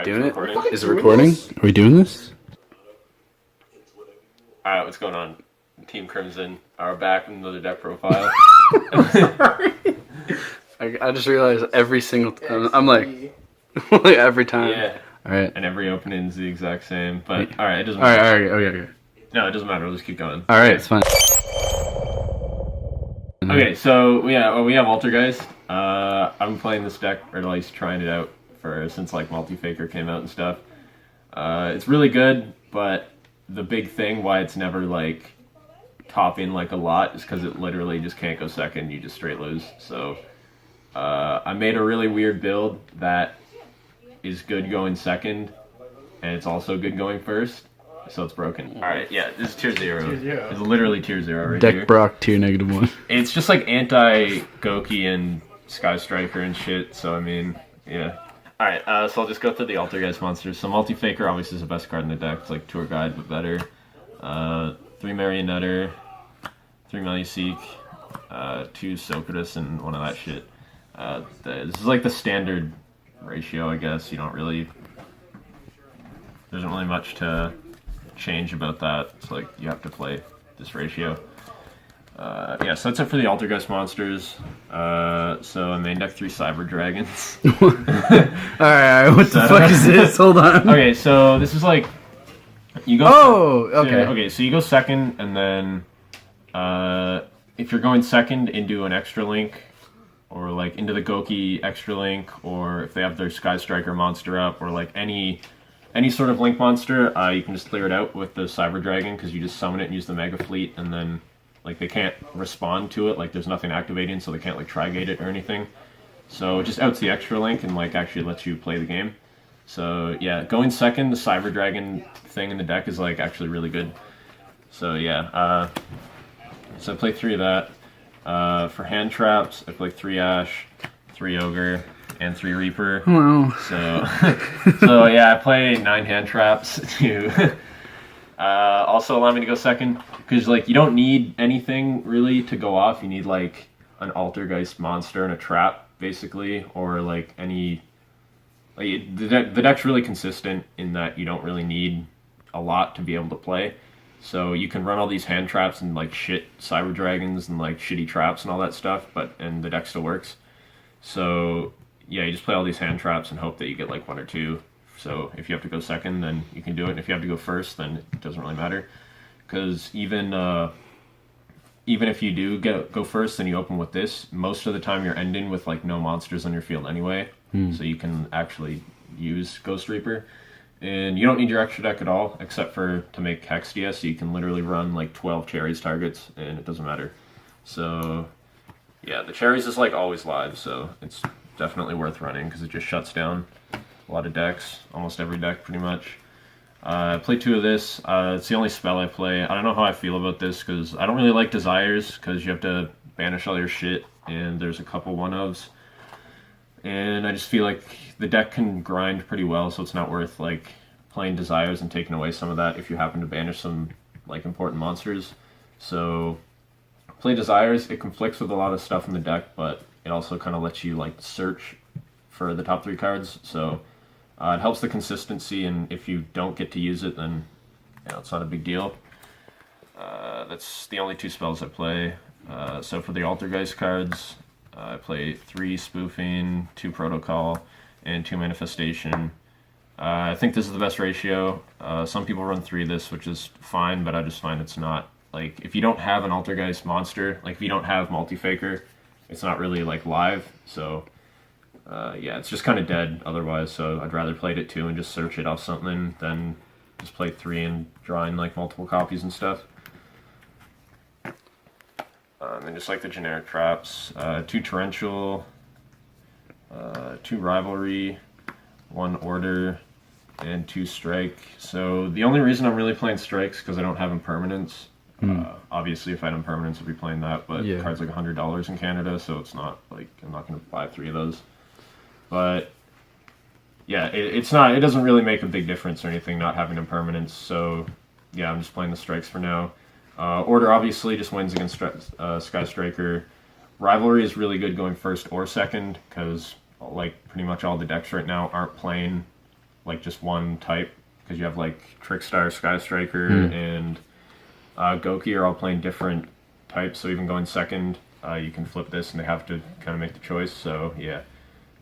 Doing it? Recording? Is it recording? Are we doing this? Alright, what's going on? Team Crimson are back with another deck profile. Sorry. I just realized every single time. I'm like every time. Yeah. Alright. And every opening's the exact same. But alright, it doesn't Alright, matter. alright, okay. No, it doesn't matter. We'll just keep going. Alright, it's fine. Okay, so we have Altergeist. I've been playing this deck, or at least trying it out since like Multi-Faker came out and stuff. It's really good, but the big thing why it's never like topping like a lot is because it literally just can't go second. You just straight lose. So I made a really weird build that is good going second, and it's also good going first. So it's broken. Alright, yeah, this is tier 0. It's literally tier 0 right Deck here. Brock tier -1. It's just like anti-Goki and Sky Striker and shit, so I mean, yeah. Alright, so I'll just go through the Altergeist monsters. So Multi-Faker obviously is the best card in the deck. It's like Tour Guide, but better. 3 Marionetter, 3 Meluseek, 2 Socrates, and 1 of that shit. This is like the standard ratio, I guess. You don't really... There isn't really much to change about that. It's like you have to play this ratio. Yeah, so that's it for the Altergeist monsters. So I main deck 3 Cyber Dragons. Alright, what the fuck is this? Hold on. Okay, so this is like you go. Oh, okay. Okay, so you go second, and then if you're going second into an extra link, or like into the Goki extra link, or if they have their Sky Striker monster up, or like any sort of link monster, you can just clear it out with the Cyber Dragon, because you just summon it and use the Mega Fleet, and then like they can't respond to it, like there's nothing activating, so they can't like Tri-Gate it or anything. So it just outs the extra link and like actually lets you play the game. So yeah, going second, the Cyber Dragon thing in the deck is like actually really good. So yeah, so I play 3 of that. For hand traps, I play 3 Ash, 3 Ogre, and 3 Reaper. Wow. So yeah, I play 9 hand traps to also allow me to go second, because like you don't need anything really to go off. You need like an Altergeist monster and a trap basically, or like any. Like, the deck's really consistent in that you don't really need a lot to be able to play. So you can run all these hand traps and like shit Cyber Dragons and like shitty traps and all that stuff, and the deck still works. So yeah, you just play all these hand traps and hope that you get like 1 or 2. So if you have to go second, then you can do it. And if you have to go first, then it doesn't really matter. Because even if you do go first and you open with this, most of the time you're ending with like no monsters on your field anyway. So you can actually use Ghost Reaper. And you don't need your extra deck at all, except for to make Hextia, so you can literally run like 12 Cherries targets, and it doesn't matter. So yeah, the Cherries is like always live, so it's definitely worth running, because it just shuts down a lot of decks, almost every deck pretty much. I play 2 of this. It's the only spell I play. I don't know how I feel about this, because I don't really like Desires, because you have to banish all your shit, and there's a couple 1-ofs. And I just feel like the deck can grind pretty well, so it's not worth like playing Desires and taking away some of that if you happen to banish some like important monsters. So play Desires. It conflicts with a lot of stuff in the deck, but it also kind of lets you like search for the top 3 cards. So it helps the consistency, and if you don't get to use it, then you know, it's not a big deal. That's the only 2 spells I play. So for the Altergeist cards, I play 3 Spoofing, 2 Protocol, and 2 Manifestation. I think this is the best ratio. Some people run 3 of this, which is fine, but I just find it's not. Like, if you don't have an Altergeist monster, like if you don't have Multi-Faker, it's not really like live, so yeah, it's just kind of dead otherwise, so I'd rather play it at 2 and just search it off something than just play 3 and drawing like multiple copies and stuff. And just like the generic traps, 2 Torrential, 2 Rivalry, 1 Order, and 2 Strike. So the only reason I'm really playing Strikes because I don't have Impermanence. Obviously, if I had Impermanence, I'd be playing that, but the card's like $100 in Canada, so it's not like I'm not going to buy 3 of those. But yeah, it doesn't really make a big difference or anything not having Impermanence. So yeah, I'm just playing the Strikes for now. Order obviously just wins against Sky Striker. Rivalry is really good going first or second, because like pretty much all the decks right now aren't playing like just one type, because you have like Trickstar, Sky Striker, and Goki are all playing different types. So even going second, you can flip this, and they have to kind of make the choice. So yeah,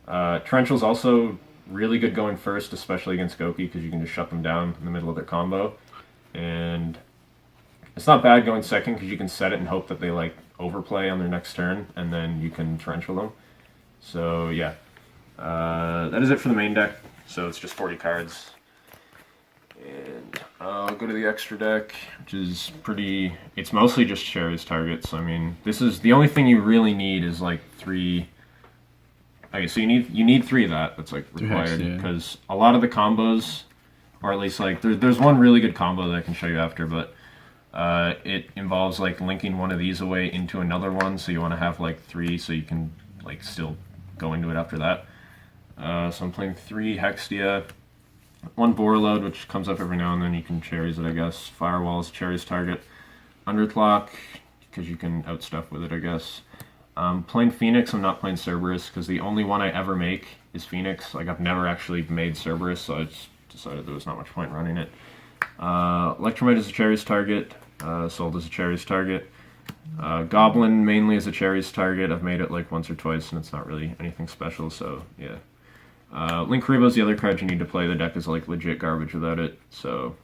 Torrential's also really good going first, especially against Goki, because you can just shut them down in the middle of their combo. And it's not bad going second, because you can set it and hope that they like overplay on their next turn, and then you can Torrential them. So yeah, that is it for the main deck. So it's just 40 cards. And I'll go to the extra deck, which is pretty... It's mostly just Cherry's targets. I mean, this is... The only thing you really need is like 3... Okay, so you need 3 of that. That's like required. Because a lot of the combos, or at least like... There's one really good combo that I can show you after, but it involves like linking one of these away into another one. So you want to have like 3 so you can like still go into it after that. So I'm playing 3 Hextia, 1 Borreload, which comes up every now and then. You can Cherries it, I guess. Firewall is Cherry's target. Underclock, because you can outstuff with it, I guess. Playing Phoenix, I'm not playing Cerberus, because the only one I ever make is Phoenix. Like, I've never actually made Cerberus, so I just decided there was not much point running it. Electromite is a Cherry's target. Sold is a Cherry's target. Goblin mainly is a Cherry's target. I've made it like once or twice, and it's not really anything special, so yeah. Link Rebo is the other card you need to play. The deck is like legit garbage without it, so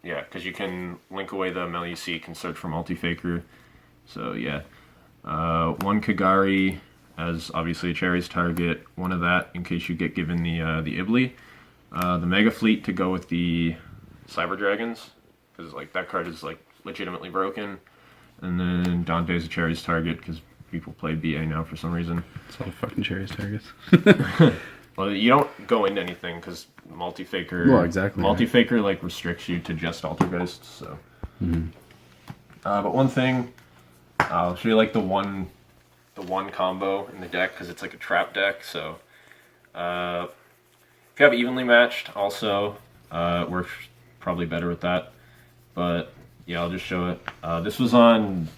yeah, because you can link away the Melusi, can search for Multi-Faker, so yeah. 1 Kagari as obviously a Cherry's target, 1 of that in case you get given the Ibli. The Mega Fleet to go with the Cyber Dragons, because like that card is like legitimately broken. And then Dante's a Cherry's target, because people play BA now for some reason. It's all fucking Cherry's targets. Well, you don't go into anything, because Multi-Faker... Well, exactly. Multi-Faker, like, restricts you to just Altergeist, so... But one thing, I'll show you, like, the one combo in the deck, because it's, like, a trap deck, so... if you have evenly matched, also, it works probably better with that. But, yeah, I'll just show it. This was on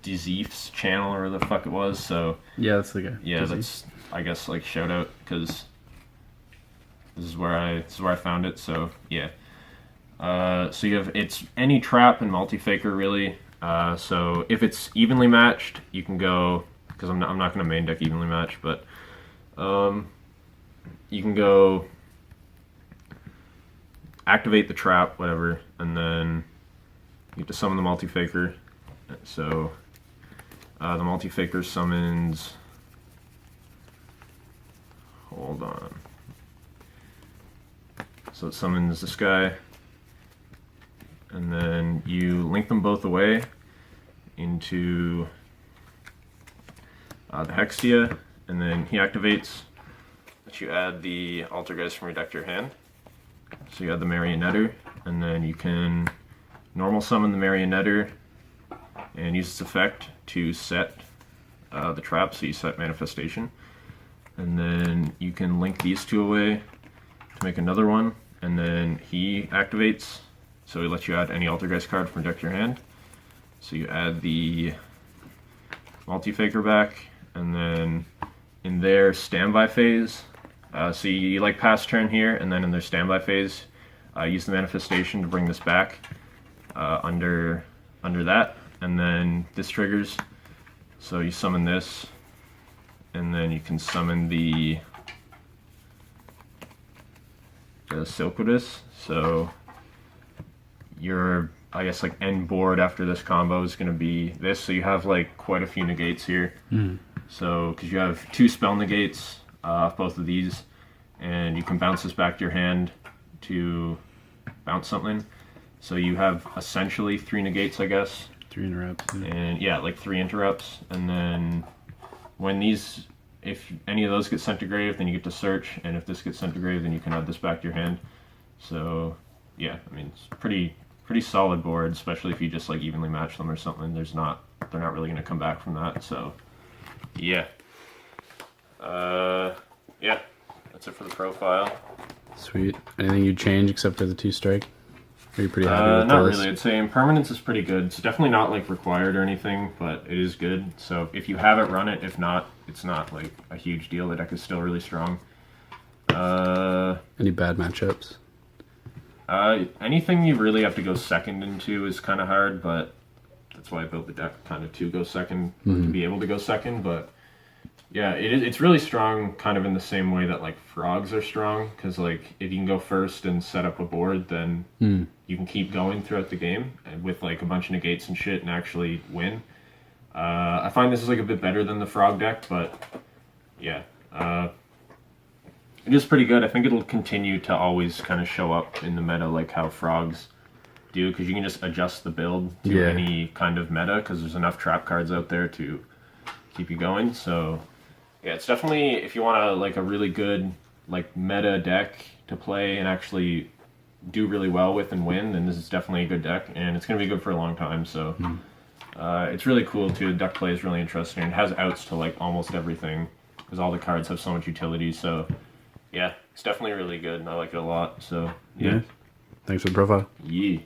Dizif's channel, or whatever the fuck it was, so... Yeah, that's the guy. Yeah, that's, I guess, like, shout out, because... This is where I found it, so yeah. So you have, it's any trap and Multi-Faker really. So if it's evenly matched, you can go, because I'm not going to main deck evenly matched, but you can go activate the trap, whatever, and then you get to summon the Multi-Faker. So the Multi-Faker summons. Hold on. So it summons this guy, and then you link them both away into the Hextia, and then he activates. That you add the Altergeist from your deck to your hand. So you add the Marionetter, and then you can normal summon the Marionetter and use its effect to set the trap, so you set Manifestation. And then you can link these 2 away to make another one, and then he activates, so he lets you add any Altergeist card from your deck to your hand. So you add the Multi-Faker back, and then in their standby phase, so you like pass turn here, and then in their standby phase, use the Manifestation to bring this back under that, and then this triggers, so you summon this, and then you can summon the Silquidus. So your, I guess, like end board after this combo is going to be this. So you have like quite a few negates here. So because you have 2 spell negates off both of these, and you can bounce this back to your hand to bounce something. So you have essentially 3 negates, I guess. 3 interrupts. Yeah. And yeah, like 3 interrupts, and then when these, if any of those get sent to grave, then you get to search, and if this gets sent to grave, then you can add this back to your hand. So yeah, I mean, it's pretty solid board, especially if you just like evenly match them or something. They're not really gonna come back from that. So yeah, yeah, that's it for the profile. Sweet. Anything you'd change except for the 2 strike? Are you pretty happy with Not those? really. I'd say impermanence is pretty good. It's definitely not like required or anything, but it is good. So if you have it, run it. If not, it's not like a huge deal. The deck is still really strong. Any bad matchups? Anything you really have to go second into is kind of hard, but that's why I built the deck kind of to go second, to be able to go second. But yeah, it's really strong, kind of in the same way that like frogs are strong, because like if you can go first and set up a board, then you can keep going throughout the game with like a bunch of negates and shit and actually win. I find this is like a bit better than the frog deck, but yeah. It is pretty good. I think it'll continue to always kind of show up in the meta like how frogs do, because you can just adjust the build to any kind of meta, because there's enough trap cards out there to keep you going. So yeah, it's definitely, if you want a really good like meta deck to play and actually do really well with and win, then this is definitely a good deck, and it's going to be good for a long time. So it's really cool too. The deck play is really interesting. It has outs to like almost everything, because all the cards have so much utility. So yeah, it's definitely really good, and I like it a lot. So yeah. Thanks for the profile. Yeah.